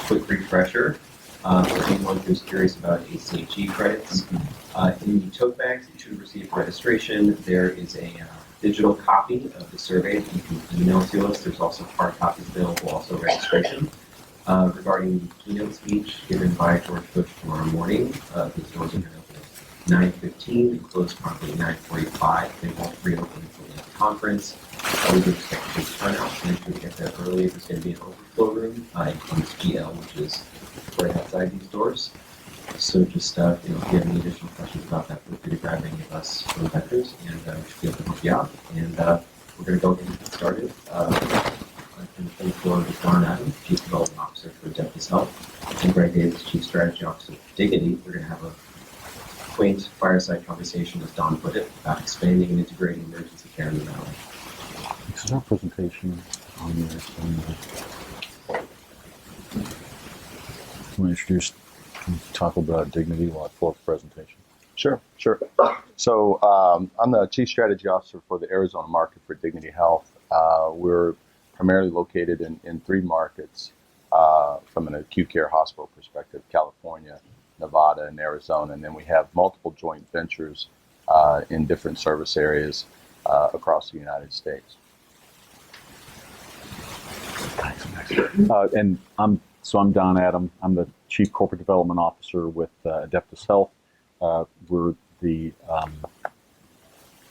quick refresher for anyone who's curious about ACHE credits. In the tote bags that you should have received for registration, there is a digital copy of the survey that you can email to us. There's also hard copies available, also registration. Regarding the keynote speech given by George Bush tomorrow morning, the doors are going to open at 9:15 and close promptly at 9:45. They won't reopen until the end of the conference. We do expect a big turnout. Make sure to get there early. There's going to be an overflow room in Columbus GL, which is right outside these doors. So just, if you have any additional questions about that, feel free to grab any of us from the vendors, and we should be able to help you out. And we're going to go ahead and get started. On the floor with Don Adams, Chief Development Officer for Adeptus Health, and Greg Davis, Chief Strategy Officer for Dignity. We're going to have a quaint fireside conversation, as Don put it, about expanding and integrating emergency care in the Valley. Is our presentation on there somewhere? Can we introduce, talk about Dignity while I pull up the presentation? Sure. So I'm the Chief Strategy Officer for the Arizona market for Dignity Health. We're primarily located in 3 markets from an acute care hospital perspective: California, Nevada, and Arizona. And then we have multiple joint ventures in different service areas across the United States. And I'm Don Adam. I'm the Chief Corporate Development Officer with Adeptus Health. We're the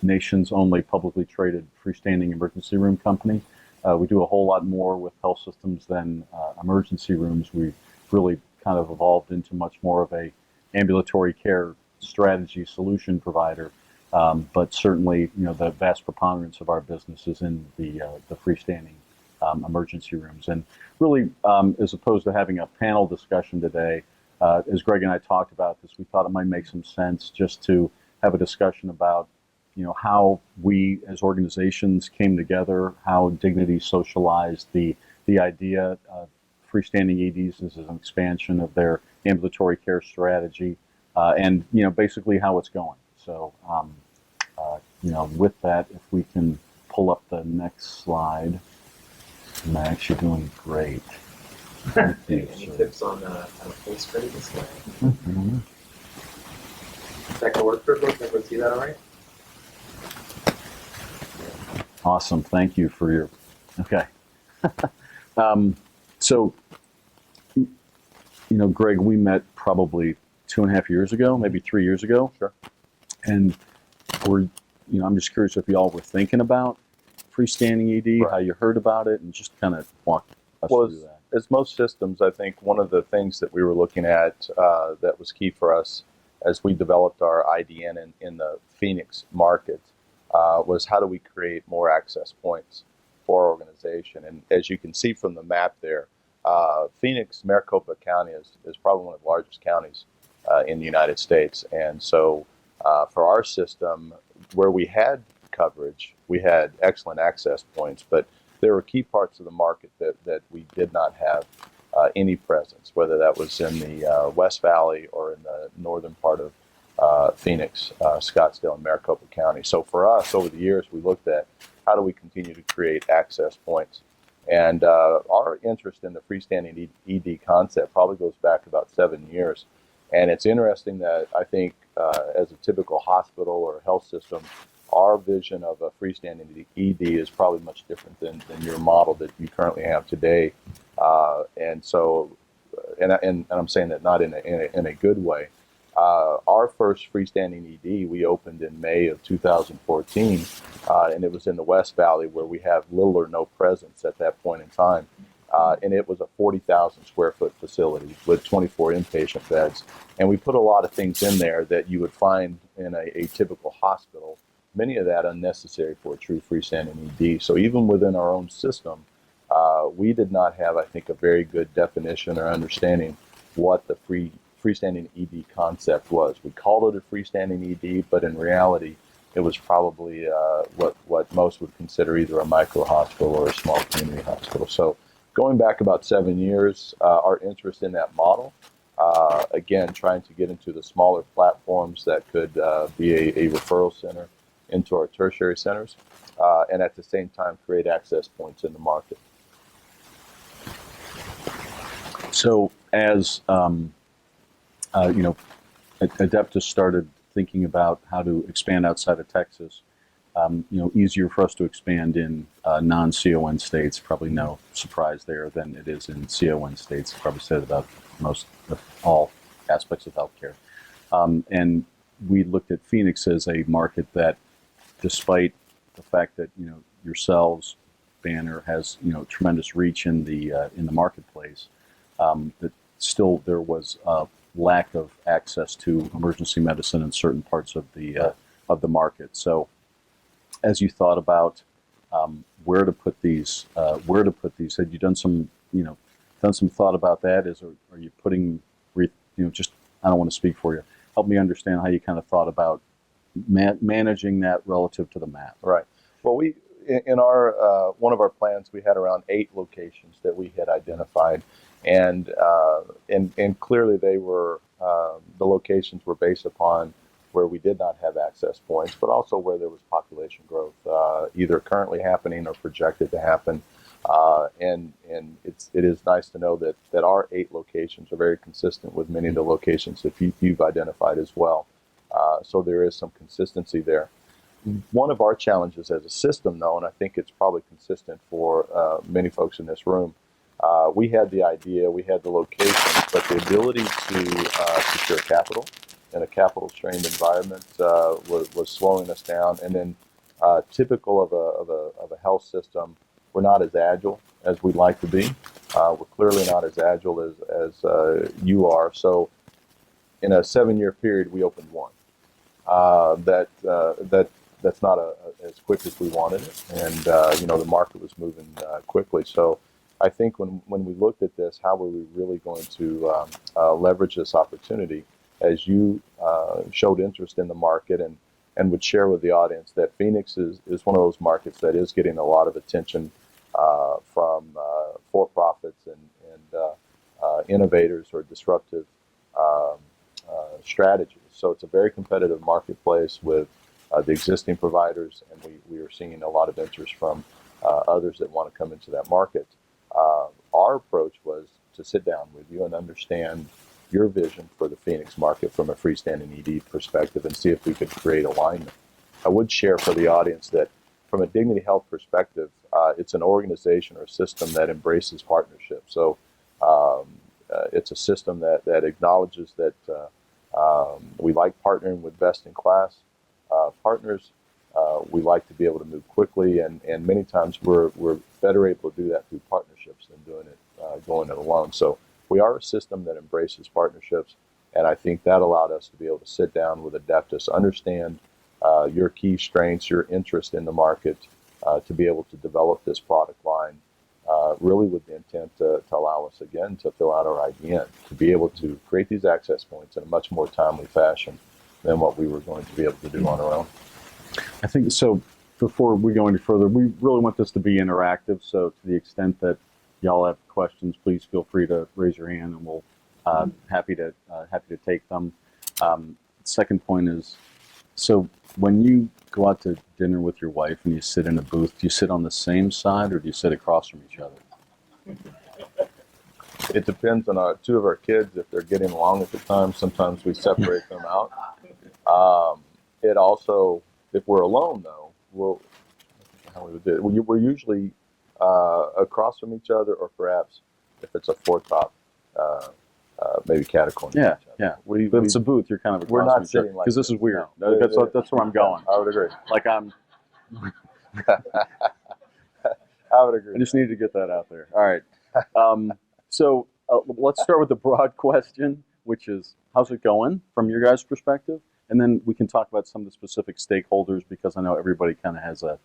nation's only publicly traded freestanding emergency room company. We do a whole lot more with health systems than emergency rooms. We've really kind of evolved into much more of a ambulatory care strategy solution provider. But certainly, the vast preponderance of our business is in the freestanding emergency rooms. And really, as opposed to having a panel discussion today, as Greg and I talked about this, we thought it might make some sense just to have a discussion about how we as organizations came together, how Dignity socialized the idea of freestanding EDs as an expansion of their ambulatory care strategy, and basically how it's going. So, with that, if we can pull up the next slide. Max, you're doing great. Any tips on how to full screen this way? Mm-hmm. Is that going to work for everyone? Can everyone see that all right? Awesome. Thank you for your... Okay. So, Greg, we met probably 2.5 years ago, maybe 3 years ago. Sure. And I'm just curious if y'all were thinking about freestanding ED, right, how you heard about it, and just kind of walk us through that. As most systems, I think one of the things that we were looking at that was key for us as we developed our IDN in the Phoenix market was how do we create more access points for our organization. And as you can see from the map there, Phoenix, Maricopa County is probably one of the largest counties in the United States. And so for our system, where we had coverage, we had excellent access points, but there were key parts of the market that we did not have any presence, whether that was in the West Valley or in the northern part of Phoenix, Scottsdale, and Maricopa County. So for us, over the years, we looked at how do we continue to create access points. And our interest in the freestanding ED concept probably goes back about 7 years. And it's interesting that I think as a typical hospital or health system, our vision of a freestanding ED is probably much different than your model that you currently have today. And so, and I'm saying that not in a good way. Our first freestanding ED we opened in May of 2014, and it was in the West Valley where we have little or no presence at that point in time. And it was a 40,000 square foot facility with 24 inpatient beds. And we put a lot of things in there that you would find in a typical hospital, many of that unnecessary for a true freestanding ED. So even within our own system, we did not have, I think, a very good definition or understanding what the freestanding ED concept was. We called it a freestanding ED, but in reality, it was probably what most would consider either a micro hospital or a small community hospital. So going back about 7 years, our interest in that model, again, trying to get into the smaller platforms that could be a referral center into our tertiary centers, and at the same time create access points in the market. So as you know, Adeptus started thinking about how to expand outside of Texas. You know, easier for us to expand in non-CON states. Probably no surprise there than it is in CON states. Probably said about most of all aspects of healthcare. And we looked at Phoenix as a market that, despite the fact that yourselves, Banner has tremendous reach in the marketplace, that still there was a lack of access to emergency medicine in certain parts of the market. So, as you thought about where to put these, had you done some thought about that? Are you putting, just, I don't want to speak for you. Help me understand how you kind of thought about managing that relative to the map. Right. Well, in our one of our plans, we had around 8 locations that we had identified, and clearly they were the locations were based upon where we did not have access points, but also where there was population growth, either currently happening or projected to happen. And it is nice to know that our 8 locations are very consistent with many of the locations that you've identified as well. So there is some consistency there. One of our challenges as a system, though, and I think it's probably consistent for many folks in this room, we had the idea, we had the location, but the ability to secure capital in a capital-strained environment was slowing us down. And then, typical of a health system, we're not as agile as we'd like to be. We're clearly not as agile as you are. So, in a 7-year period, we opened 1. That's not as quick as we wanted it, and the market was moving quickly. So, I think when we looked at this, how were we really going to leverage this opportunity? As you showed interest in the market and would share with the audience that Phoenix is one of those markets that is getting a lot of attention from for-profits and innovators or disruptive strategies. So it's a very competitive marketplace with the existing providers, and we are seeing a lot of interest from others that want to come into that market. Our approach was to sit down with you and understand your vision for the Phoenix market from a freestanding ED perspective and see if we could create alignment. I would share for the audience that from a Dignity Health perspective, it's an organization or a system that embraces partnership. So it's a system that acknowledges that we like partnering with best-in-class partners. We like to be able to move quickly, and many times we're better able to do that through partnerships than going it alone. So we are a system that embraces partnerships, and I think that allowed us to be able to sit down with Adeptus, understand your key strengths, your interest in the market, to be able to develop this product line, really with the intent to allow us, again, to fill out our IDN, to be able to create these access points in a much more timely fashion than what we were going to be able to do on our own. I think so. Before we go any further, we really want this to be interactive. So, to the extent that y'all have questions, please feel free to raise your hand, and we'll happy to take them. Second point is, so when you go out to dinner with your wife and you sit in a booth, do you sit on the same side or do you sit across from each other? It depends on 2 of our kids if they're getting along at the time. Sometimes we separate them out. It also, if we're alone though, we're usually across from each other, or perhaps if it's a 4-top, maybe catacomb. Yeah. But if it's a booth, you're kind of across we're not from each other. sitting like because this is weird. No. That's where I'm going. I would agree. Like I would agree. I just needed to get that out there. All right. So let's start with the broad question, which is, how's it going from your guys' perspective? And then we can talk about some of the specific stakeholders, because I know everybody kind of has a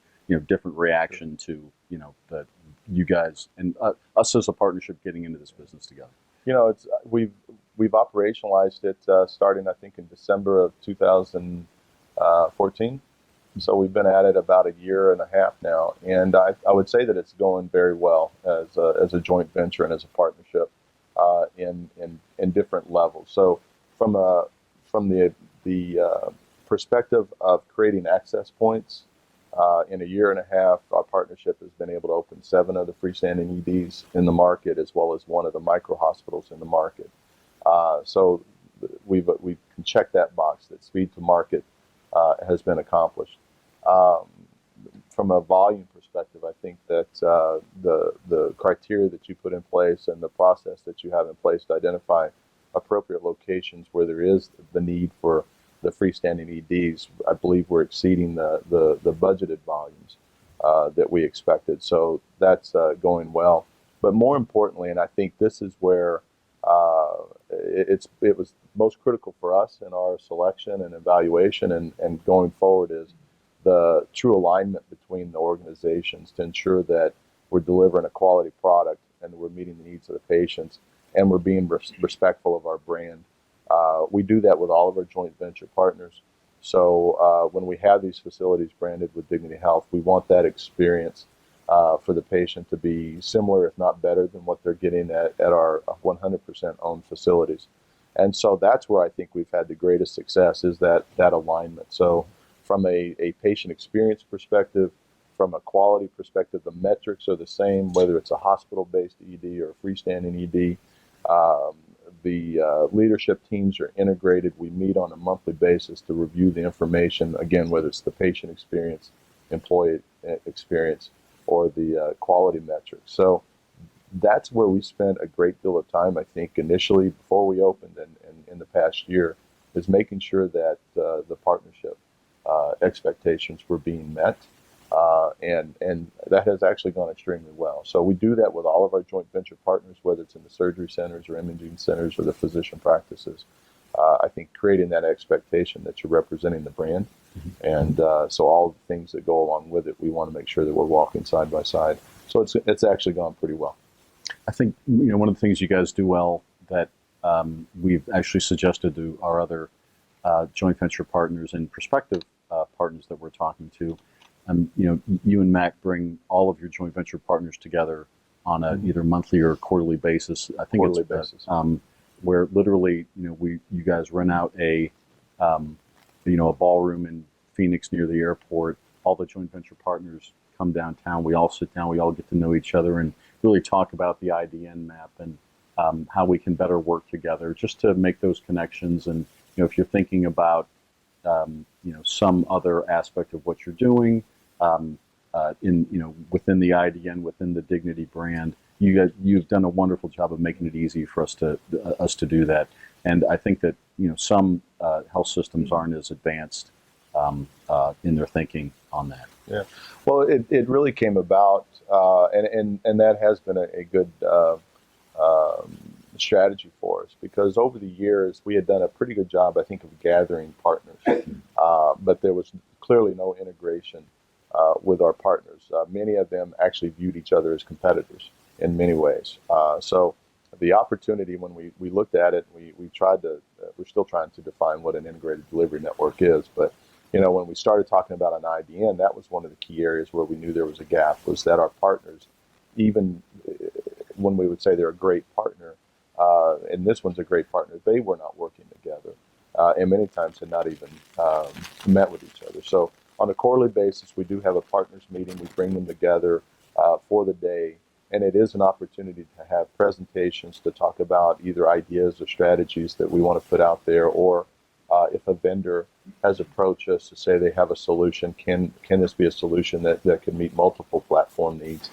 different reaction to that you guys and us as a partnership getting into this business together. It's we've operationalized it starting, I think, in December of 2014. So we've been at it about 1.5 years now, and I would say that it's going very well as a joint venture and as a partnership in different levels. So from the perspective of creating access points, In a year and a half, our partnership has been able to open 7 of the freestanding EDs in the market, as well as 1 of the micro hospitals in the market. So we can check that box that speed to market has been accomplished. From a volume perspective, I think that the criteria that you put in place and the process that you have in place to identify appropriate locations where there is the need for the freestanding EDs, I believe we're exceeding the budgeted volumes that we expected. So that's going well. But more importantly, and I think this is where it was most critical for us in our selection and evaluation and going forward, is the true alignment between the organizations to ensure that we're delivering a quality product and we're meeting the needs of the patients and we're being respectful of our brand. We do that with all of our joint venture partners. So when we have these facilities branded with Dignity Health, we want that experience for the patient to be similar, if not better, than what they're getting at our 100% owned facilities. And so that's where I think we've had the greatest success, is that alignment. So from a patient experience perspective, from a quality perspective, the metrics are the same, whether it's a hospital-based ED or a freestanding ED. The leadership teams are integrated. We meet on a monthly basis to review the information, again, whether it's the patient experience, employee experience, or the quality metrics. So that's where we spent a great deal of time, I think, initially before we opened and in the past year, is making sure that the partnership expectations were being met. And that has actually gone extremely well. So we do that with all of our joint venture partners, whether it's in the surgery centers or imaging centers or the physician practices. I think creating that expectation that you're representing the brand. And so all the things that go along with it, we want to make sure that we're walking side by side. So it's actually gone pretty well. I think one of the things you guys do well that we've actually suggested to our other joint venture partners and prospective partners that we're talking to. You and Mac bring all of your joint venture partners together on a either monthly or quarterly basis. I think Quarterly it's basis. Where literally, you guys rent out a ballroom in Phoenix near the airport. All the joint venture partners come downtown. We all sit down. We all get to know each other and really talk about the IDN map and how we can better work together, just to make those connections. And if you're thinking about some other aspect of what you're doing. Within the IDN, within the Dignity brand, you've done a wonderful job of making it easy for us to do that. And I think that some health systems aren't as advanced in their thinking on that. Yeah, well, it really came about, and that has been a good strategy for us, because over the years we had done a pretty good job, I think, of gathering partners, but there was clearly no integration with our partners. Many of them actually viewed each other as competitors in many ways. So the opportunity, when we looked at it, we tried to, we're still trying to define what an integrated delivery network is, but when we started talking about an IDN, that was one of the key areas where we knew there was a gap, was that our partners, even when we would say they're a great partner, and this one's a great partner, they were not working together, and many times had not even met with each other. So on a quarterly basis, we do have a partners meeting. We bring them together for the day, and it is an opportunity to have presentations to talk about either ideas or strategies that we want to put out there, or if a vendor has approached us to say they have a solution, can this be a solution that can meet multiple platform needs?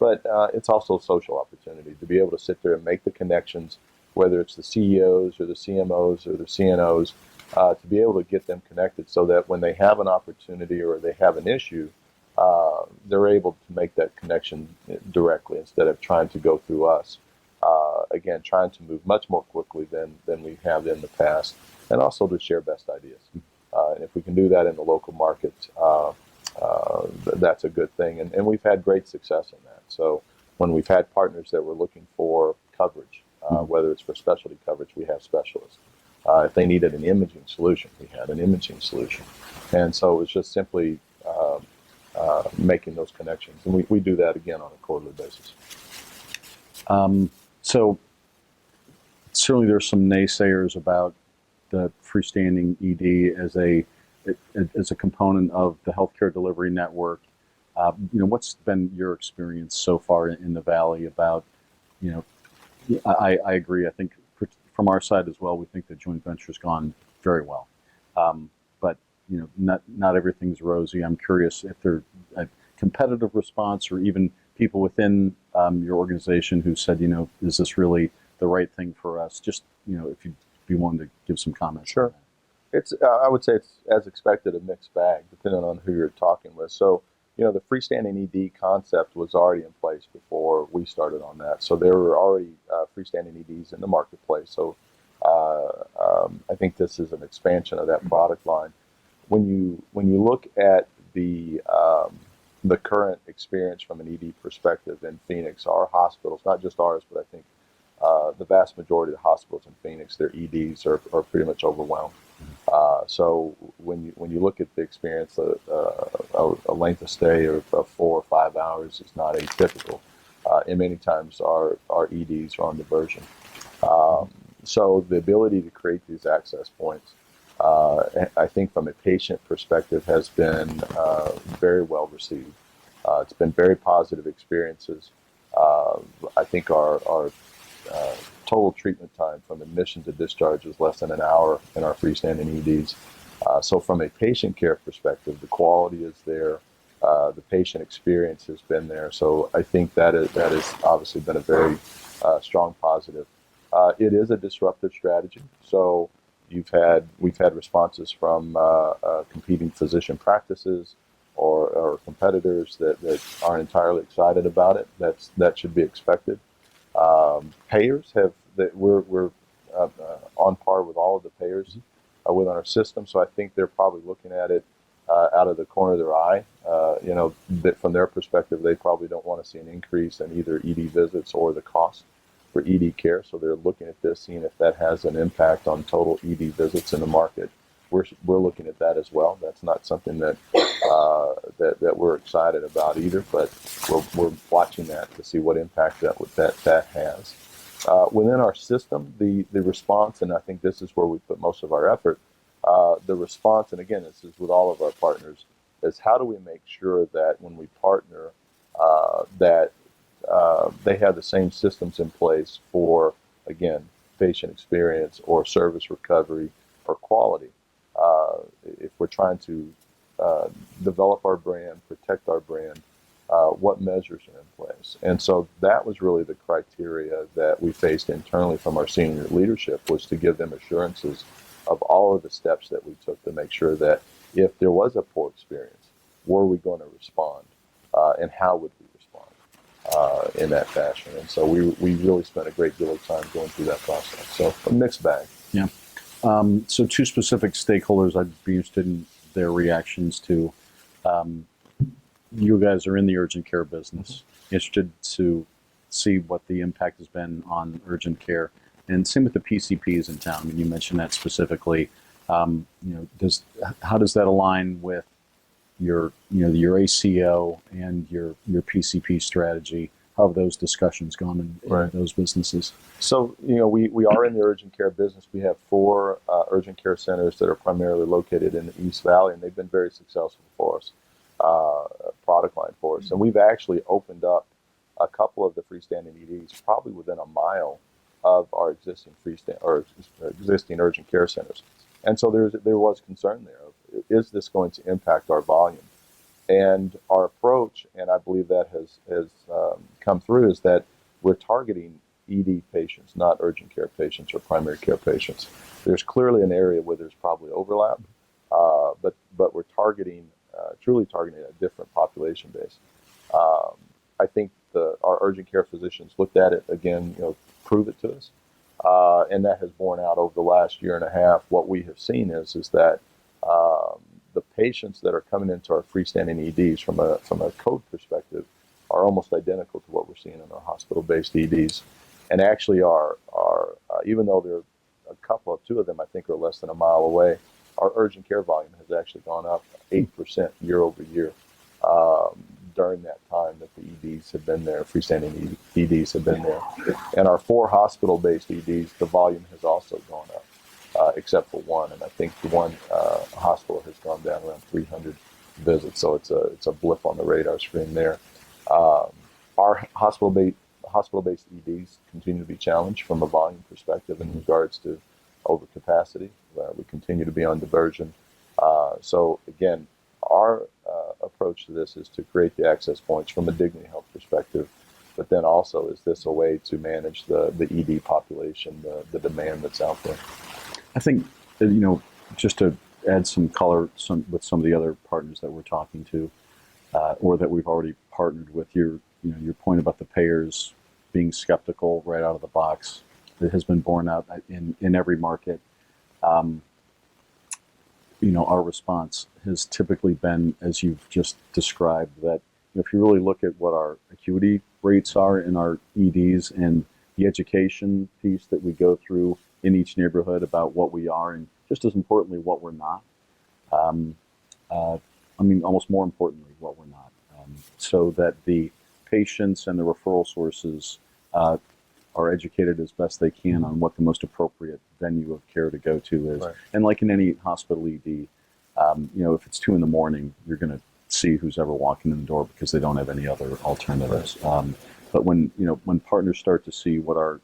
But it's also a social opportunity to be able to sit there and make the connections, whether it's the CEOs or the CMOs or the CNOs, to be able to get them connected so that when they have an opportunity or they have an issue, they're able to make that connection directly instead of trying to go through us. Again, trying to move much more quickly than we have in the past, and also to share best ideas. And if we can do that in the local market, that's a good thing. And we've had great success in that. So when we've had partners that were looking for coverage, whether it's for specialty coverage, we have specialists. If they needed an imaging solution, we had an imaging solution. And so it was just simply making those connections. And we do that again on a quarterly basis. So certainly there's some naysayers about the freestanding ED as a as a component of the healthcare delivery network, what's been your experience so far in the Valley about, you know, I agree. I think from our side as well, we think the joint venture's gone very well. But, not everything's rosy. I'm curious if there's a competitive response or even people within your organization who said, is this really the right thing for us? Just, if you'd be willing to give some comments. Sure. It's, I would say it's, as expected, a mixed bag, depending on who you're talking with. So, the freestanding ED concept was already in place before we started on that. So there were already freestanding EDs in the marketplace. So I think this is an expansion of that product line. When you look at the current experience from an ED perspective in Phoenix, our hospitals, not just ours, but I think the vast majority of the hospitals in Phoenix, their EDs are pretty much overwhelmed. So when you look at the experience, a length of stay of 4 or 5 hours is not atypical. And many times our EDs are on diversion. So the ability to create these access points, I think from a patient perspective, has been very well received. It's been very positive experiences. I think our total treatment time from admission to discharge is less than an hour in our freestanding EDs. So from a patient care perspective, the quality is there. The patient experience has been there. So I think that has obviously been a very strong positive. It is a disruptive strategy. So we've had responses from competing physician practices or competitors that aren't entirely excited about it. That should be expected. Payers we're on par with all of the payers within our system. So I think they're probably looking at it out of the corner of their eye. That from their perspective, they probably don't want to see an increase in either ED visits or the cost for ED care. So they're looking at this, seeing if that has an impact on total ED visits in the market. We're looking at that as well. That's not something that we're excited about either, but we're watching that to see what impact that has. Within our system, the response, and I think this is where we put most of our effort, the response, and again, this is with all of our partners, is how do we make sure that when we partner, that they have the same systems in place for, again, patient experience or service recovery or quality. If we're trying to develop our brand, protect our brand, what measures are in place? And so that was really the criteria that we faced internally from our senior leadership, was to give them assurances of all of the steps that we took to make sure that if there was a poor experience, were we going to respond, and how would we respond in that fashion? And so we really spent a great deal of time going through that process. So a mixed bag. Yeah. So two specific stakeholders I'd be interested in their reactions to. You guys are in the urgent care business. Interested to see what the impact has been on urgent care, and same with the PCPs in town. I mean, you mentioned that specifically. How does that align with your ACO and your PCP strategy? How have those discussions gone in those businesses? So, we are in the urgent care business. We have 4 urgent care centers that are primarily located in the East Valley, and they've been very successful for us, product line for us. And we've actually opened up a couple of the freestanding EDs probably within a mile of our existing existing urgent care centers. And so there was concern there of, is this going to impact our volume? And our approach, and I believe that has come through, is that we're targeting ED patients, not urgent care patients or primary care patients. There's clearly an area where there's probably overlap, but we're truly targeting a different population base. I think our urgent care physicians looked at it again, prove it to us, and that has borne out over the last year and a half. What we have seen is that the patients that are coming into our freestanding EDs from a code perspective are almost identical to what we're seeing in our hospital-based EDs, and actually are even though there are two of them I think are less than a mile away, our urgent care volume has actually gone up 8% year over year during that time that the EDs have been there, freestanding EDs have been there, and our 4 hospital-based EDs, the volume has also gone up. except for one. And I think the one hospital has gone down around 300 visits, so it's a blip on the radar screen there. Our hospital-based EDs continue to be challenged from a volume perspective in regards to overcapacity. We continue to be on diversion. So again, our approach to this is to create the access points from a dignity health perspective, but then also is this a way to manage the ED population, the demand that's out there. I think that, just to add some color with some of the other partners that we're talking to, or that we've already partnered with, your point about the payers being skeptical right out of the box, that has been borne out in every market. Our response has typically been, as you've just described, that if you really look at what our acuity rates are in our EDs and the education piece that we go through in each neighborhood about what we are and just as importantly what we're not. Almost more importantly what we're not. So that the patients and the referral sources are educated as best they can on what the most appropriate venue of care to go to is. Right. And like in any hospital ED, if it's 2 a.m, you're going to see who's ever walking in the door because they don't have any other alternatives. Right. But when partners start to see what our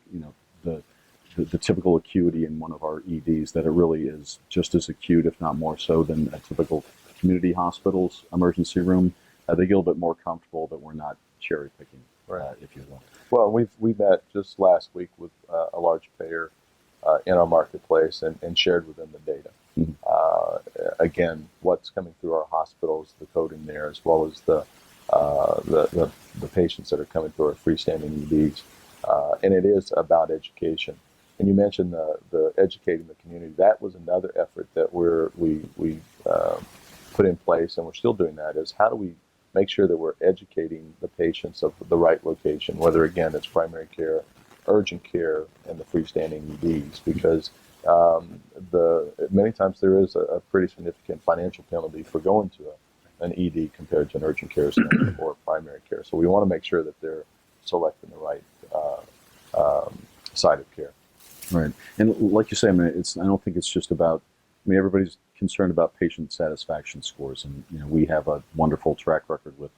the typical acuity in one of our EDs, that it really is just as acute, if not more so, than a typical community hospital's emergency room, they get a little bit more comfortable that we're not cherry picking, Right. if you will. Well, we met just last week with a large payer in our marketplace and shared with them the data. Mm-hmm. Again, what's coming through our hospitals, the coding there, as well as the patients that are coming through our freestanding EDs, and it is about education. And you mentioned the educating the community. That was another effort that we put in place, and we're still doing that. Is how do we make sure that we're educating the patients of the right location, whether again it's primary care, urgent care, and the freestanding EDs, because many times there is a pretty significant financial penalty for going to an ED compared to an urgent care center or primary care. So we want to make sure that they're selecting the right side of care. Right, and like you say, I don't think it's just about. Everybody's concerned about patient satisfaction scores, and we have a wonderful track record with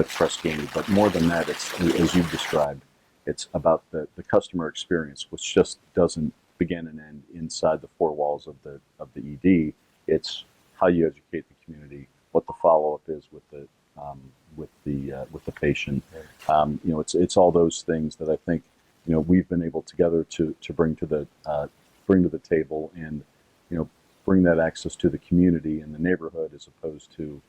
Press Ganey. But more than that, it's, as you've described, it's about the customer experience, which just doesn't begin and end inside the four walls of the ED. It's how you educate the community, what the follow up is with the patient. It's all those things that I think we've been able together to bring to the table and bring that access to the community and the neighborhood, as opposed to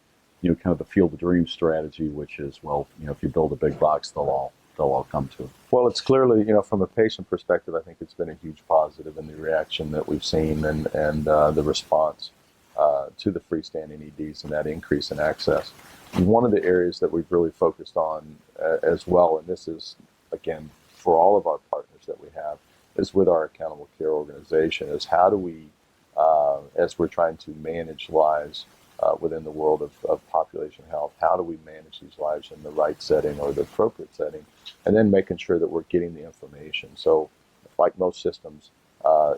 kind of the field of dreams strategy, which is, if you build a big box, they'll all come to it. Well, it's clearly, from a patient perspective, I think it's been a huge positive in the reaction that we've seen and the response to the freestanding EDs and that increase in access. One of the areas that we've really focused on as well, and this is, again, for all of our partners that we have, is with our accountable care organization, is how do we, as we're trying to manage lives within the world of population health, how do we manage these lives in the right setting or the appropriate setting, and then making sure that we're getting the information. So like most systems,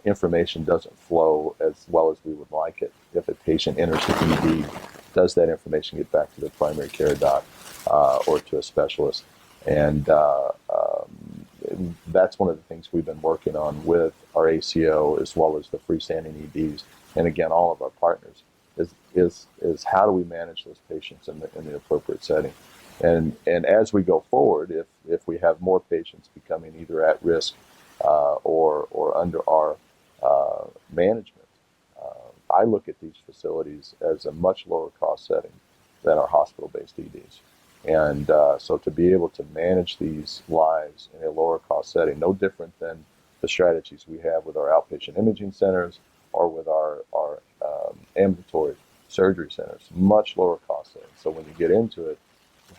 information doesn't flow as well as we would like it. If a patient enters the ED, does that information get back to the primary care doc or to a specialist? And that's one of the things we've been working on with our ACO as well as the freestanding EDs, and again, all of our partners, is how do we manage those patients in the appropriate setting? And as we go forward, if we have more patients becoming either at risk or under our management, I look at these facilities as a much lower cost setting than our hospital-based EDs. And so to be able to manage these lives in a lower cost setting, no different than the strategies we have with our outpatient imaging centers or with our ambulatory surgery centers, much lower cost setting. So when you get into it,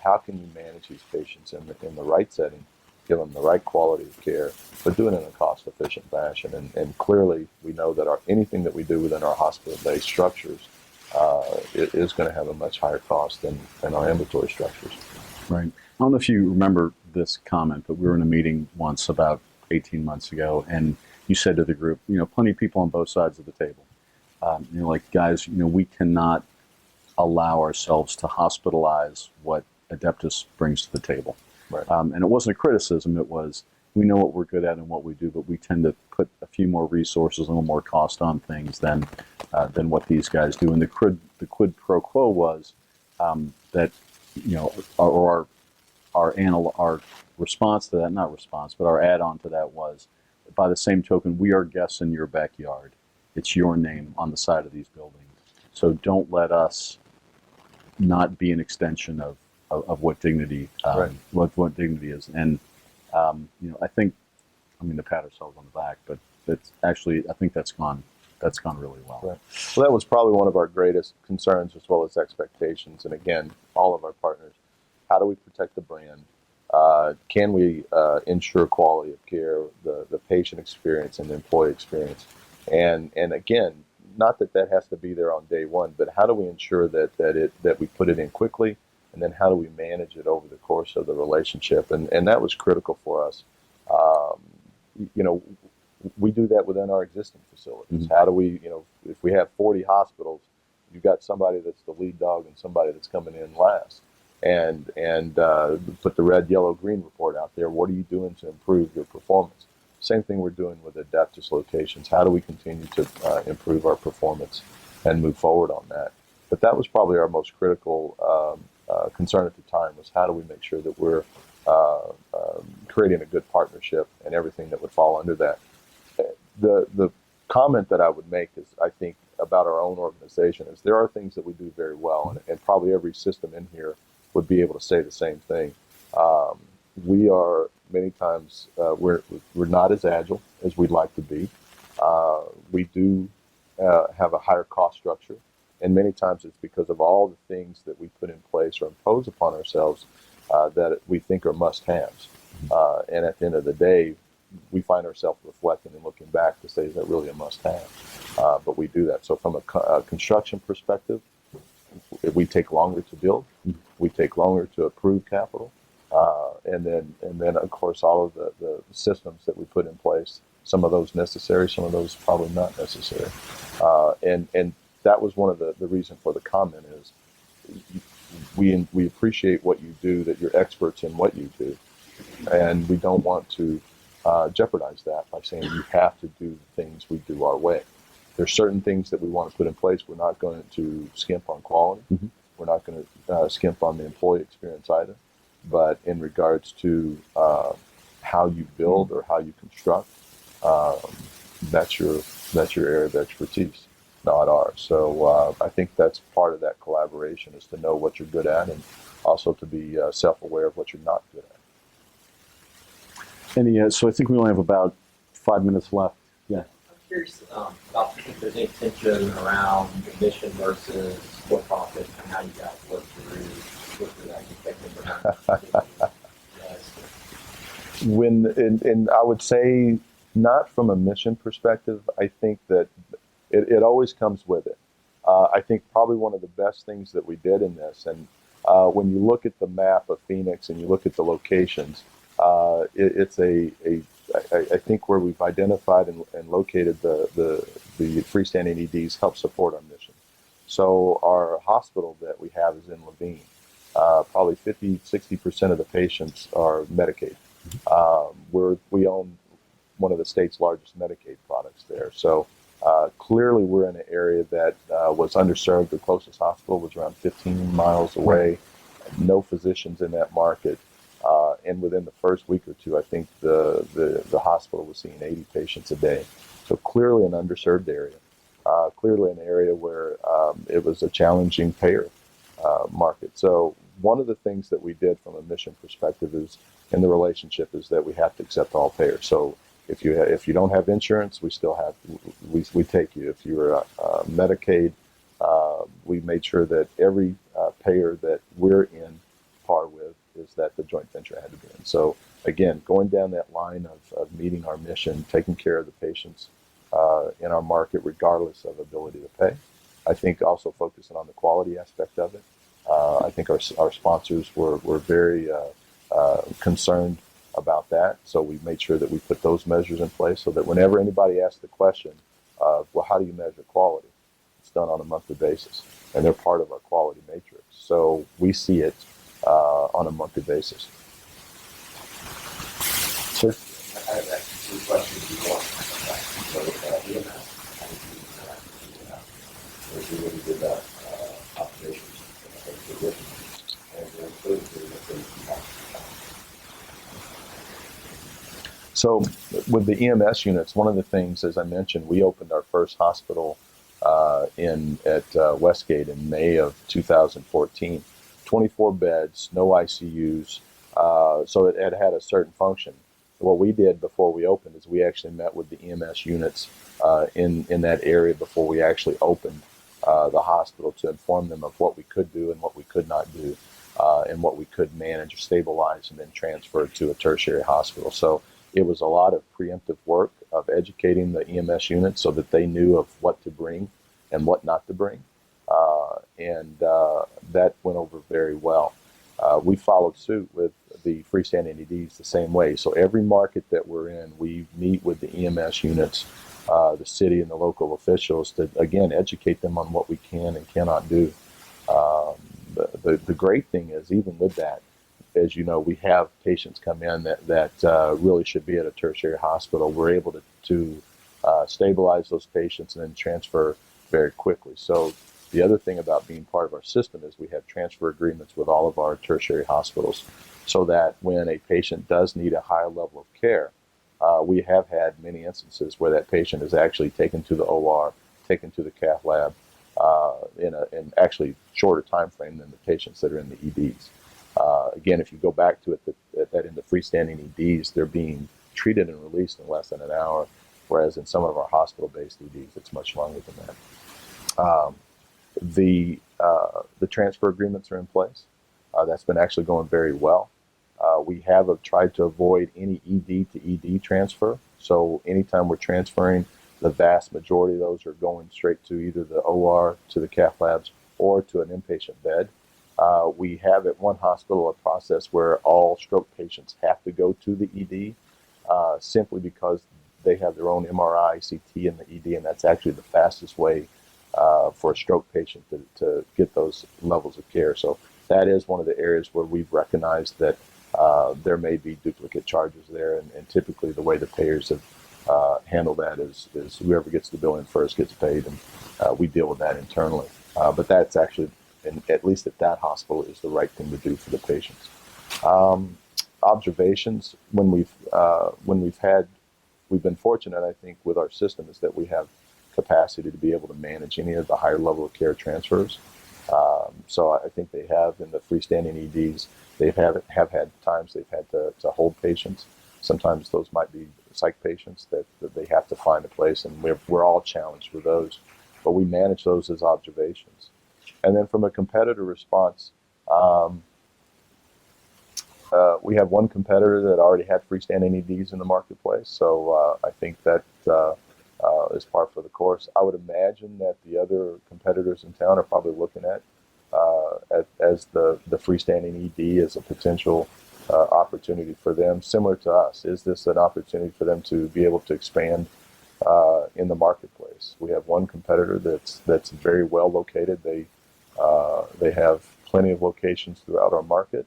how can you manage these patients in the right setting, give them the right quality of care, but do it in a cost-efficient fashion? And clearly, we know that anything that we do within our hospital-based structures it is going to have a much higher cost than our ambulatory structures. Right. I don't know if you remember this comment, but we were in a meeting once about 18 months ago, and you said to the group, plenty of people on both sides of the table. Like, guys, we cannot allow ourselves to hospitalize what Adeptus brings to the table. Right. And it wasn't a criticism. It was, we know what we're good at and what we do, but we tend to put a few more resources, a little more cost on things than what these guys do. And the quid pro quo was that, our response to that, not response, but our add-on to that was, by the same token, we are guests in your backyard. It's your name on the side of these buildings. So don't let us not be an extension of what dignity, Right. what dignity is. And, I think, to pat ourselves on the back, but it's actually, I think that's gone really well. Right. So that was probably one of our greatest concerns as well as expectations. And again, all of our partners, how do we protect the brand? Can we ensure quality of care, the patient experience and the employee experience? And again, not that has to be there on day one, but how do we ensure that we put it in quickly, and then how do we manage it over the course of the relationship? And that was critical for us. We do that within our existing facilities. Mm-hmm. How do we, if we have 40 hospitals, you've got somebody that's the lead dog and somebody that's coming in last. And put the red, yellow, green report out there. What are you doing to improve your performance? Same thing we're doing with Adeptus locations. How do we continue to improve our performance and move forward on that? But that was probably our most critical concern at the time, was how do we make sure that we're creating a good partnership and everything that would fall under that. The comment that I would make is, I think, about our own organization is there are things that we do very well, and probably every system in here would be able to say the same thing. We are many times, we're not as agile as we'd like to be. We do have a higher cost structure, and many times it's because of all the things that we put in place or impose upon ourselves that we think are must-haves. And at the end of the day, we find ourselves reflecting and looking back to say, is that really a must-have? But we do that. So from a construction perspective, we take longer to build. We take longer to approve capital. And then of course, all of the systems that we put in place, some of those necessary, some of those probably not necessary. And that was one of the reason for the comment is we appreciate what you do, that you're experts in what you do. And we don't want to jeopardize that by saying you have to do the things we do our way. There's certain things that we want to put in place. We're not going to skimp on quality. Mm-hmm. We're not going to skimp on the employee experience either. But in regards to how you build or how you construct, that's your area of expertise, not ours. So I think that's part of that collaboration, is to know what you're good at and also to be self-aware of what you're not good at. So I think we only have about 5 minutes left. Yeah. I'm curious about if there's any tension around the mission versus for-profit and how you guys work through that. And I would say, not from a mission perspective. I think that it always comes with it. I think probably one of the best things that we did in this, and when you look at the map of Phoenix and you look at the locations, it's I think where we've identified and located the freestanding EDs help support our mission. So our hospital that we have is in Levine. Probably 50-60% of the patients are Medicaid. We own one of the state's largest Medicaid products there. So clearly we're in an area that was underserved. The closest hospital was around 15 miles away. No physicians in that market. And within the first week or two, I think the hospital was seeing 80 patients a day. So clearly an underserved area. Clearly an area where it was a challenging payer market. So one of the things that we did from a mission perspective is, in the relationship, is that we have to accept all payers. So if you don't have insurance, we still have we take you. If you're Medicaid, we made sure that every payer that we're in par with is that the joint venture had to be in. So again, going down that line of meeting our mission, taking care of the patients in our market, regardless of ability to pay. I think also focusing on the quality aspect of it. I think our sponsors were very concerned about that. So we made sure that we put those measures in place so that whenever anybody asks the question of, well, how do you measure quality? It's done on a monthly basis, and they're part of our quality matrix. So we see it on a monthly basis. Sir? I have actually two questions before. So, EMS, how did you interact with you really did that observations of the condition, and then thirdly, the things So with the EMS units, one of the things, as I mentioned, we opened our first hospital at Westgate in May of 2014. 24 beds, no ICUs, so it had a certain function. What we did before we opened is we actually met with the EMS units in that area before we actually opened the hospital to inform them of what we could do and what we could not do, and what we could manage or stabilize and then transfer to a tertiary hospital. So it was a lot of preemptive work of educating the EMS units so that they knew of what to bring and what not to bring, and that went over very well. We followed suit with the freestanding EDs the same way. So every market that we're in, we meet with the EMS units, the city and the local officials to, again, educate them on what we can and cannot do. The great thing is, even with that, as you know, we have patients come in that really should be at a tertiary hospital. We're able to stabilize those patients and then transfer very quickly. So the other thing about being part of our system is we have transfer agreements with all of our tertiary hospitals so that when a patient does need a higher level of care, we have had many instances where that patient is actually taken to the OR, taken to the cath lab in actually shorter time frame than the patients that are in the EDs. Again, if you go back to it, that in the freestanding EDs, they're being treated and released in less than an hour, whereas in some of our hospital-based EDs, it's much longer than that. The transfer agreements are in place. That's been actually going very well. We have tried to avoid any ED to ED transfer. So anytime we're transferring, the vast majority of those are going straight to either the OR, to the cath labs, or to an inpatient bed. We have at one hospital a process where all stroke patients have to go to the ED simply because they have their own MRI, CT in the ED, and that's actually the fastest way for a stroke patient to get those levels of care. So that is one of the areas where we've recognized that there may be duplicate charges there, and typically the way the payers have handled that is whoever gets the billing first gets paid, and we deal with that internally. But that's actually, and at least at that hospital, is the right thing to do for the patients. Observations, when we've been fortunate, I think, with our system is that we have capacity to be able to manage any of the higher level of care transfers. So I think they have in the freestanding EDs, they have had times they've had to hold patients. Sometimes those might be psych patients that they have to find a place, and we're all challenged with those. But we manage those as observations. And then from a competitor response, we have one competitor that already had freestanding EDs in the marketplace. So I think that is par for the course. I would imagine that the other competitors in town are probably looking at as the freestanding ED as a potential opportunity for them, similar to us. Is this an opportunity for them to be able to expand in the marketplace? We have one competitor that's very well located. They have plenty of locations throughout our market.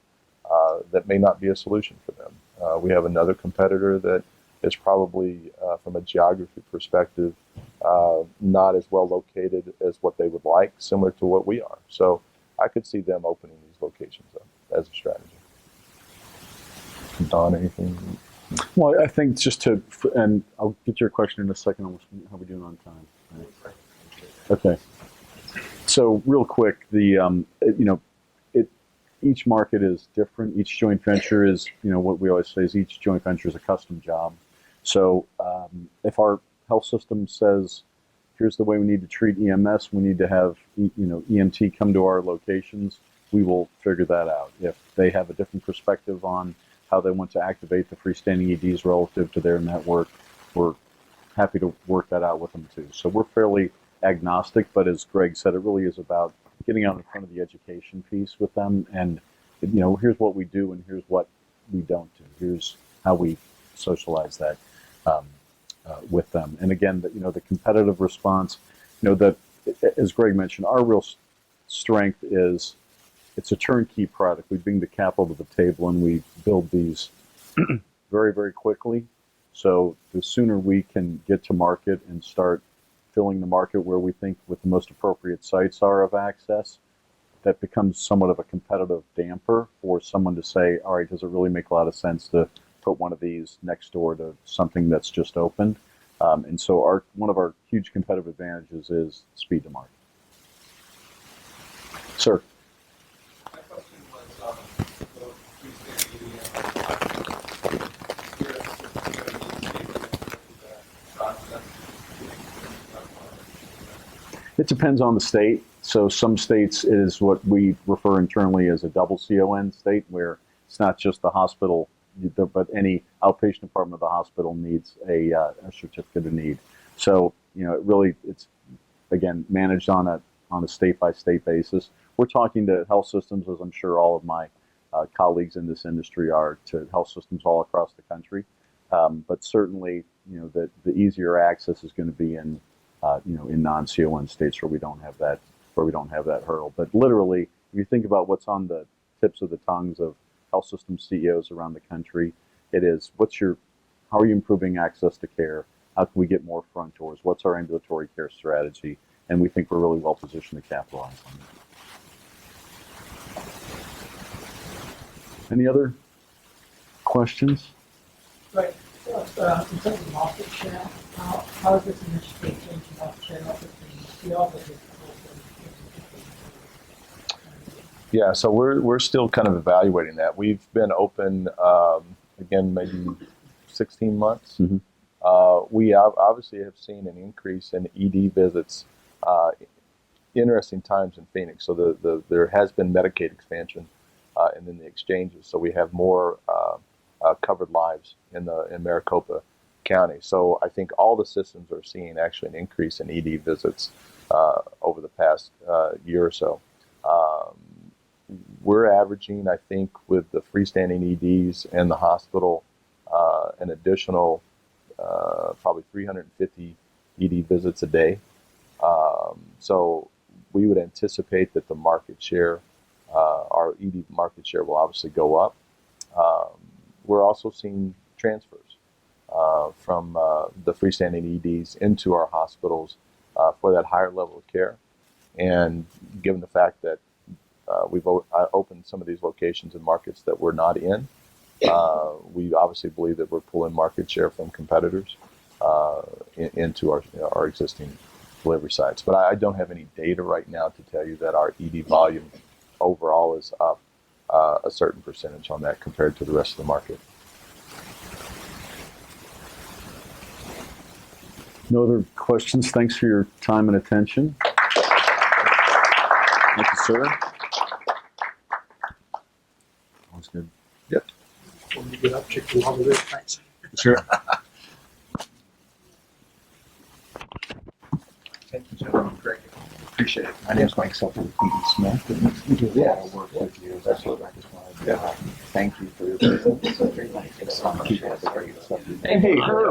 That may not be a solution for them. We have another competitor that is probably, from a geography perspective, not as well located as what they would like, similar to what we are. So I could see them opening these locations up as a strategy. Don, anything? Well, I think and I'll get your question in a second on how we're doing on time. Right. Okay. So real quick, each market is different. Each joint venture is, what we always say is each joint venture is a custom job. So if our health system says, here's the way we need to treat EMS, we need to have, EMT come to our locations, we will figure that out. If they have a different perspective on how they want to activate the freestanding EDs relative to their network, we're happy to work that out with them too. So we're fairly agnostic, but as Greg said, it really is about getting out in front of the education piece with them, and here's what we do and here's what we don't do. Here's how we socialize that with them. And again, the competitive response, that, as Greg mentioned, our real strength is it's a turnkey product. We bring the capital to the table and we build these very, very quickly. So the sooner we can get to market and start filling the market where we think with the most appropriate sites are of access, that becomes somewhat of a competitive damper for someone to say, all right, does it really make a lot of sense to put one of these next door to something that's just opened? And so one of our huge competitive advantages is speed to market. Sir. My question was, the freestanding It depends on the state. So some states is what we refer internally as a double CON state, where it's not just the hospital, but any outpatient department of the hospital needs a certificate of need. So it's again managed on a state by state basis. We're talking to health systems, as I'm sure all of my colleagues in this industry are, to health systems all across the country. But certainly, the easier access is going to be in non-CON states where we don't have that hurdle. But literally, if you think about what's on the tips of the tongues of health system CEOs around the country, it is how are you improving access to care? How can we get more front doors? What's our ambulatory care strategy? And we think we're really well positioned to capitalize on that. Any other questions? Right. So, in terms of market share, how is this initiative changing market share not just in the ER, but also Yeah, so we're still kind of evaluating that. We've been open again maybe 16 months. Mm-hmm. We obviously have seen an increase in ED visits. Interesting times in Phoenix. So there has been Medicaid expansion, and then the exchanges. So we have more covered lives in Maricopa County. So I think all the systems are seeing actually an increase in ED visits over the past year or so. We're averaging, I think, with the freestanding EDs and the hospital, an additional probably 350 ED visits a day. So we would anticipate that the market share, our ED market share, will obviously go up. We're also seeing transfers from the freestanding EDs into our hospitals for that higher level of care. And given the fact that we've opened some of these locations in markets that we're not in, we obviously believe that we're pulling market share from competitors into our existing delivery sites. But I don't have any data right now to tell you that our ED volume overall is up a certain percentage on that compared to the rest of the market. No other questions? Thanks for your time and attention. Thank you, sir. That was good. Yep. When you get up, check the log of it. Thanks. Sure. Thank you, gentlemen. Great. Appreciate it. My name is Mike Sutton with Pete Smith, and we do a lot of work with you. That's what I just wanted to thank you for your business. It's very nice. Keep up the great stuff. Hey,